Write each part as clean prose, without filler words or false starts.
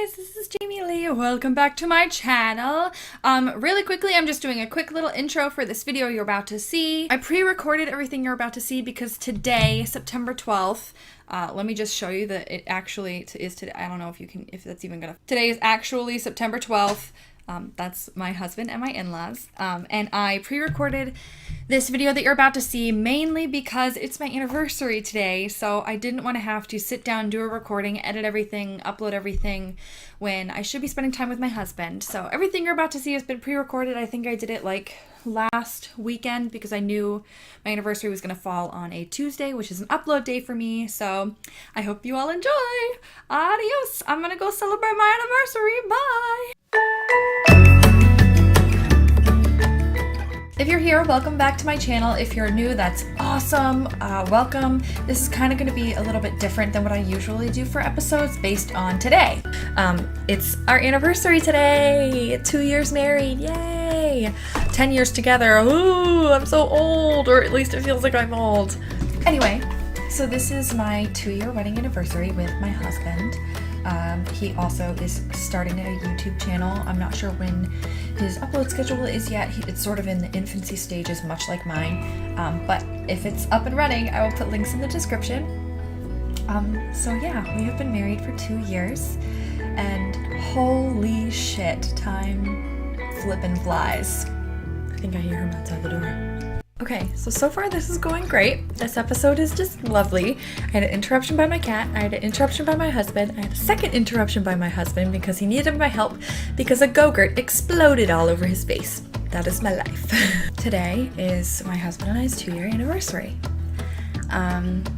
guys, this is Jamie Lee. Welcome back to my channel. Really quickly, I'm just doing a quick little intro for this video you're about to see. I pre-recorded everything you're about to see because today, September 12th, let me just show you that it actually is today. I don't know if that's even gonna. Today is actually September 12th. That's my husband and my in-laws. And I pre-recorded this video that you're about to see mainly because it's my anniversary today. So I didn't want to have to sit down, do a recording, edit everything, upload everything when I should be spending time with my husband. So everything you're about to see has been pre-recorded. I think I did it like last weekend because I knew my anniversary was going to fall on a Tuesday, which is an upload day for me. So I hope you all enjoy. Adios. I'm going to go celebrate my anniversary. Bye. If you're here, welcome back to my channel. If you're new, that's awesome. Welcome. This is kind of going to be a little bit different than what I usually do for episodes based on today. It's our anniversary today. 2 years married. Yay! 10 years together. Ooh, I'm so old, or at least it feels like I'm old. Anyway, so this is my 2-year wedding anniversary with my husband. He also is starting a YouTube channel. I'm not sure when his upload schedule is yet. It's sort of in the infancy stages, much like mine. But if it's up and running, I will put links in the description. So yeah, we have been married for 2 years, and holy shit, time flippin' flies. I think I hear him outside the door. Okay, so far this is going great. This episode is just lovely. I had an interruption by my cat, I had an interruption by my husband, I had a second interruption by my husband because he needed my help because a Go-Gurt exploded all over his face. That is my life. Today is my husband and I's 2-year anniversary. And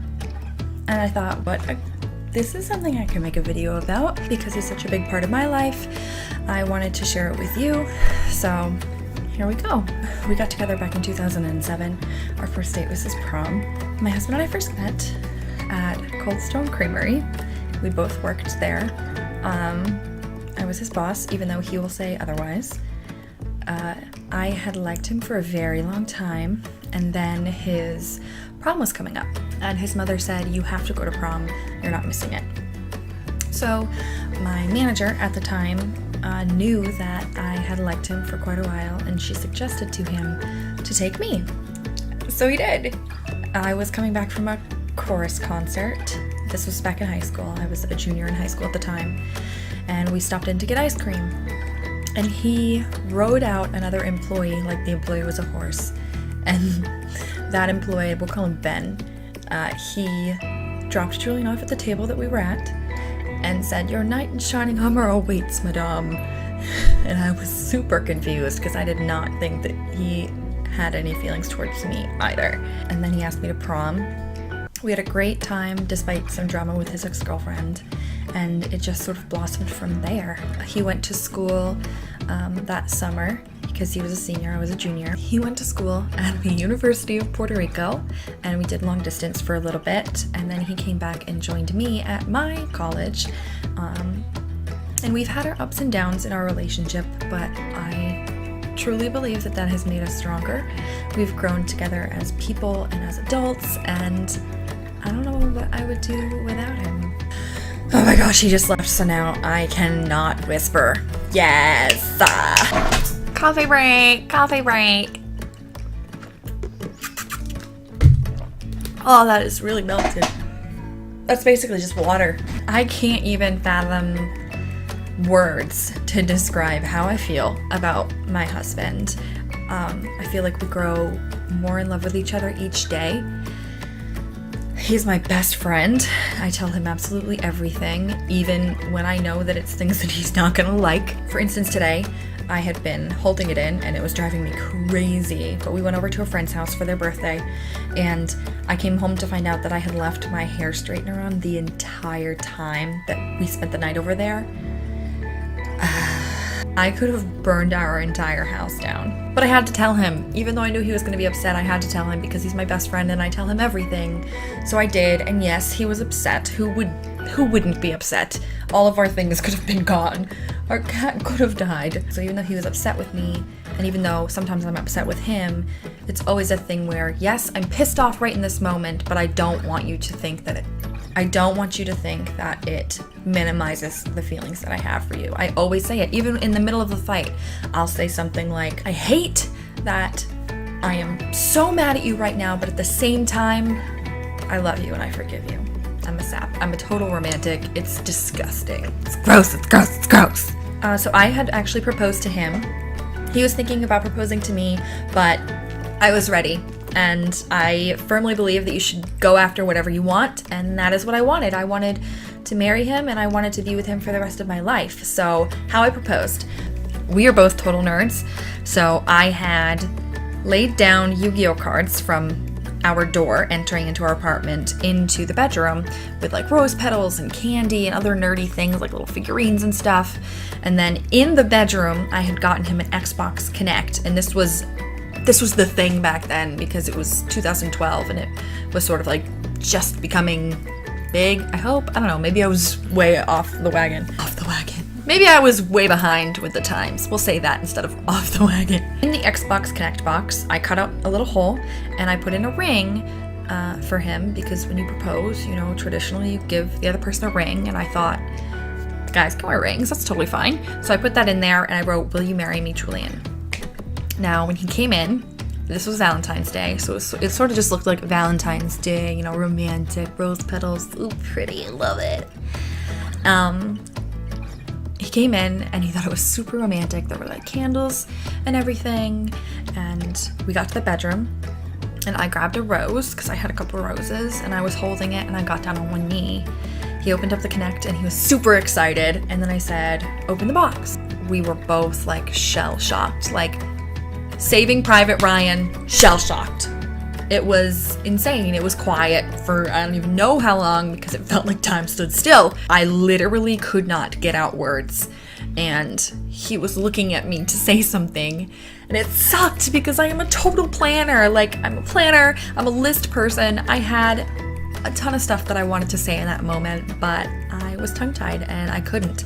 I thought, this is something I can make a video about because it's such a big part of my life. I wanted to share it with you, so here we go. We got together back in 2007. Our first date was his prom. My husband and I first met at Cold Stone Creamery. We both worked there. I was his boss, even though he will say otherwise. I had liked him for a very long time, and then his prom was coming up, and his mother said, "You have to go to prom, you're not missing it." So my manager at the time knew that I had liked him for quite a while, and she suggested to him to take me. So he did. I was coming back from a chorus concert. This was back in high school. I was a junior in high school at the time, and we stopped in to get ice cream. And he rode out another employee like the employee was a horse. And that employee, we'll call him Ben, he dropped Julian off at the table that we were at and said, "Your knight in shining armor awaits, madame." And I was super confused because I did not think that he had any feelings towards me either. And then he asked me to prom. We had a great time despite some drama with his ex-girlfriend, and it just sort of blossomed from there. He went to school that summer because he was a senior, I was a junior. He went to school at the University of Puerto Rico, and we did long distance for a little bit, and then he came back and joined me at my college. And we've had our ups and downs in our relationship, but I truly believe that has made us stronger. We've grown together as people and as adults, and I don't know what I would do without him. Oh my gosh, he just left, so now I cannot whisper. Yes! Coffee break! Coffee break! Oh, that is really melted. That's basically just water. I can't even fathom words to describe how I feel about my husband. I feel like we grow more in love with each other each day. He's my best friend. I tell him absolutely everything, even when I know that it's things that he's not gonna like. For instance, today, I had been holding it in and it was driving me crazy, but we went over to a friend's house for their birthday, and I came home to find out that I had left my hair straightener on the entire time that we spent the night over there. I could have burned our entire house down. But I had to tell him. Even though I knew he was going to be upset, I had to tell him because he's my best friend and I tell him everything. So I did, and yes, he was upset. Who wouldn't be upset? All of our things could have been gone. Our cat could have died. So even though he was upset with me, and even though sometimes I'm upset with him, it's always a thing where, yes, I'm pissed off right in this moment, but I don't want you to think that I don't want you to think that it minimizes the feelings that I have for you. I always say it, even in the middle of the fight. I'll say something like, I hate that I am so mad at you right now, but at the same time, I love you and I forgive you. I'm a sap. I'm a total romantic. It's disgusting. It's gross, it's gross, it's gross. So I had actually proposed to him. He was thinking about proposing to me, but I was ready. And I firmly believe that you should go after whatever you want, and that is what I wanted. I wanted to marry him, and I wanted to be with him for the rest of my life. So how I proposed, we are both total nerds, so I had laid down Yu-Gi-Oh cards from our door entering into our apartment into the bedroom with like rose petals and candy and other nerdy things like little figurines and stuff. And then in the bedroom, I had gotten him an Xbox Connect, and this was the thing back then because it was 2012 and it was sort of like just becoming big, I hope. I don't know, maybe I was way off the wagon. Maybe I was way behind with the times. We'll say that instead of off the wagon. In the Xbox Connect box, I cut out a little hole and I put in a ring for him because when you propose, you know, traditionally you give the other person a ring, and I thought, guys can wear rings, that's totally fine. So I put that in there and I wrote, "Will you marry me, Julian?" Now, when he came in, this was Valentine's Day, so it sort of just looked like Valentine's Day, you know, romantic, rose petals, ooh, pretty, I love it. He came in and he thought it was super romantic. There were like candles and everything, and we got to the bedroom and I grabbed a rose because I had a couple roses and I was holding it, and I got down on one knee. He opened up the Connect and he was super excited, and then I said, "Open the box." We were both like shell-shocked, like Saving Private Ryan, shell-shocked. It was insane. It was quiet for I don't even know how long because it felt like time stood still. I literally could not get out words, and he was looking at me to say something, and it sucked because I am a total planner. Like, I'm a planner, I'm a list person. I had a ton of stuff that I wanted to say in that moment, but I was tongue-tied and I couldn't.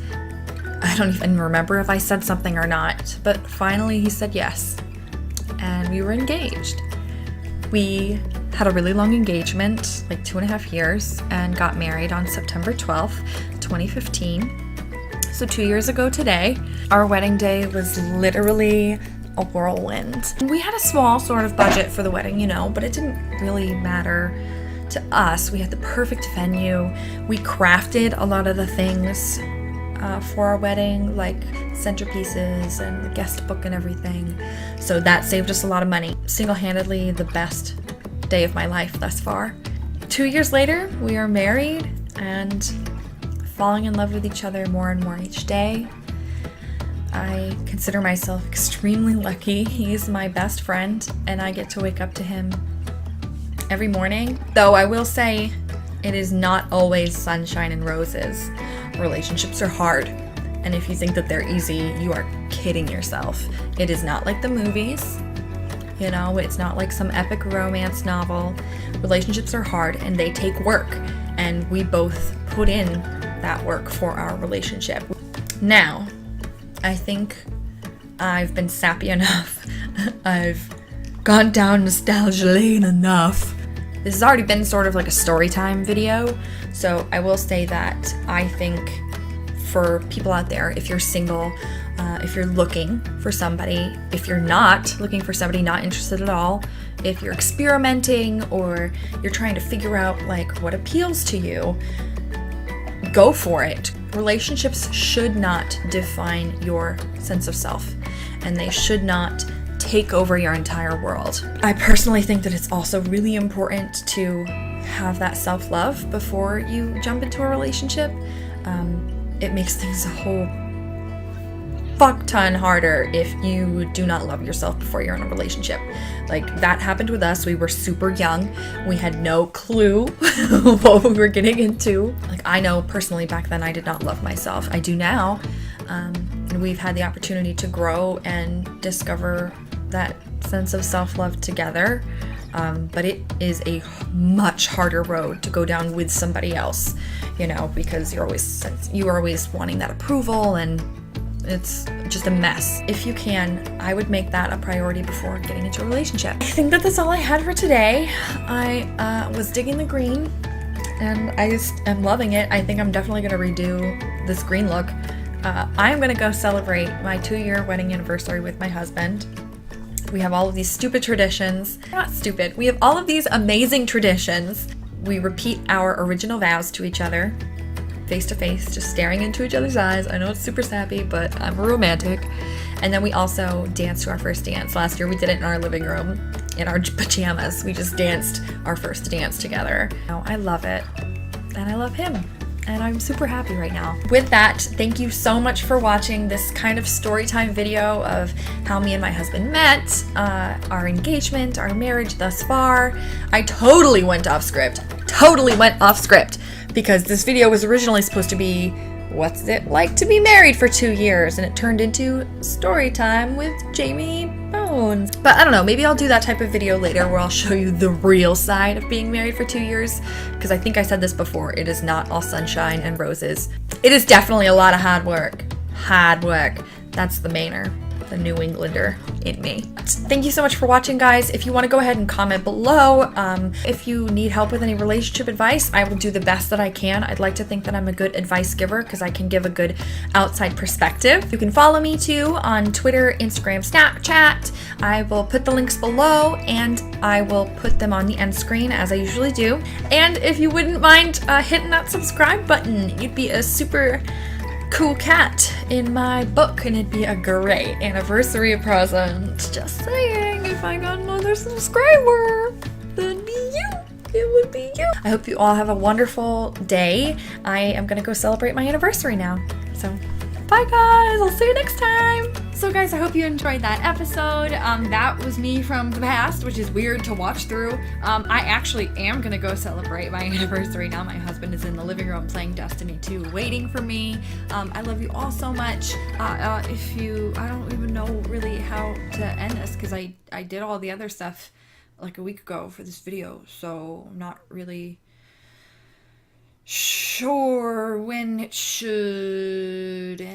I don't even remember if I said something or not, but finally he said yes, and we were engaged. We had a really long engagement, like 2.5 years, and got married on September 12th, 2015. So 2 years ago today. Our wedding day was literally a whirlwind. We had a small sort of budget for the wedding, you know, but it didn't really matter to us. We had the perfect venue. We crafted a lot of the things for our wedding, like centerpieces and the guest book and everything. So that saved us a lot of money. Single-handedly the best day of my life thus far. 2 years later, we are married and falling in love with each other more and more each day. I consider myself extremely lucky. He's my best friend and I get to wake up to him every morning. Though I will say it is not always sunshine and roses. Relationships are hard, and if you think that they're easy, you are kidding yourself. It is not like the movies, you know, it's not like some epic romance novel. Relationships are hard and they take work, and we both put in that work for our relationship. Now, I think I've been sappy enough. I've gone down nostalgia lane enough. This has already been sort of like a story time video, so I will say that I think for people out there, if you're single, if you're looking for somebody, if you're not looking for somebody, not interested at all, if you're experimenting or you're trying to figure out like what appeals to you, go for it. Relationships should not define your sense of self, and they should not take over your entire world. I personally think that it's also really important to have that self-love before you jump into a relationship. It makes things a whole fuck ton harder if you do not love yourself before you're in a relationship. Like, that happened with us. We were super young. We had no clue what we were getting into. Like, I know personally back then I did not love myself. I do now. And we've had the opportunity to grow and discover that sense of self-love together. But it is a much harder road to go down with somebody else, you know, because you are always wanting that approval, and it's just a mess. If you can, I would make that a priority before getting into a relationship. I think that that's all I had for today. I was digging the green and I just am loving it. I think I'm definitely gonna redo this green look. I'm gonna go celebrate my 2-year wedding anniversary with my husband. We have all of these stupid traditions. Not stupid. We have all of these amazing traditions. We repeat our original vows to each other, face to face, just staring into each other's eyes. I know it's super sappy, but I'm romantic. And then we also dance to our first dance. Last year we did it in our living room in our pajamas. We just danced our first dance together. I love it, and I love him, and I'm super happy right now. With that, thank you so much for watching this kind of story time video of how me and my husband met, our engagement, our marriage thus far. I totally went off script, because this video was originally supposed to be, what's it like to be married for 2 years? And it turned into story time with Jamie Bones. But I don't know, maybe I'll do that type of video later where I'll show you the real side of being married for 2 years. Because I think I said this before, it is not all sunshine and roses. It is definitely a lot of hard work. Hard work. That's the Mainer, the New Englander in me. Thank you so much for watching, guys. If you want to go ahead and comment below, if you need help with any relationship advice, I will do the best that I can. I'd like to think that I'm a good advice giver because I can give a good outside perspective. You can follow me too on Twitter, Instagram, Snapchat. I will put the links below, and I will put them on the end screen as I usually do. And if you wouldn't mind hitting that subscribe button, you'd be a super cool cat in my book, and it'd be a great anniversary present. Just saying, if I got another subscriber, that'd be you. It would be you. I hope you all have a wonderful day. I am gonna go celebrate my anniversary now. So bye guys, I'll see you next time. So guys, I hope you enjoyed that episode. That was me from the past, which is weird to watch through. I actually am gonna go celebrate my anniversary now. My husband is in the living room playing Destiny 2, waiting for me. I love you all so much. I don't even know really how to end this because I did all the other stuff like a week ago for this video, so I'm not really sure when it should end.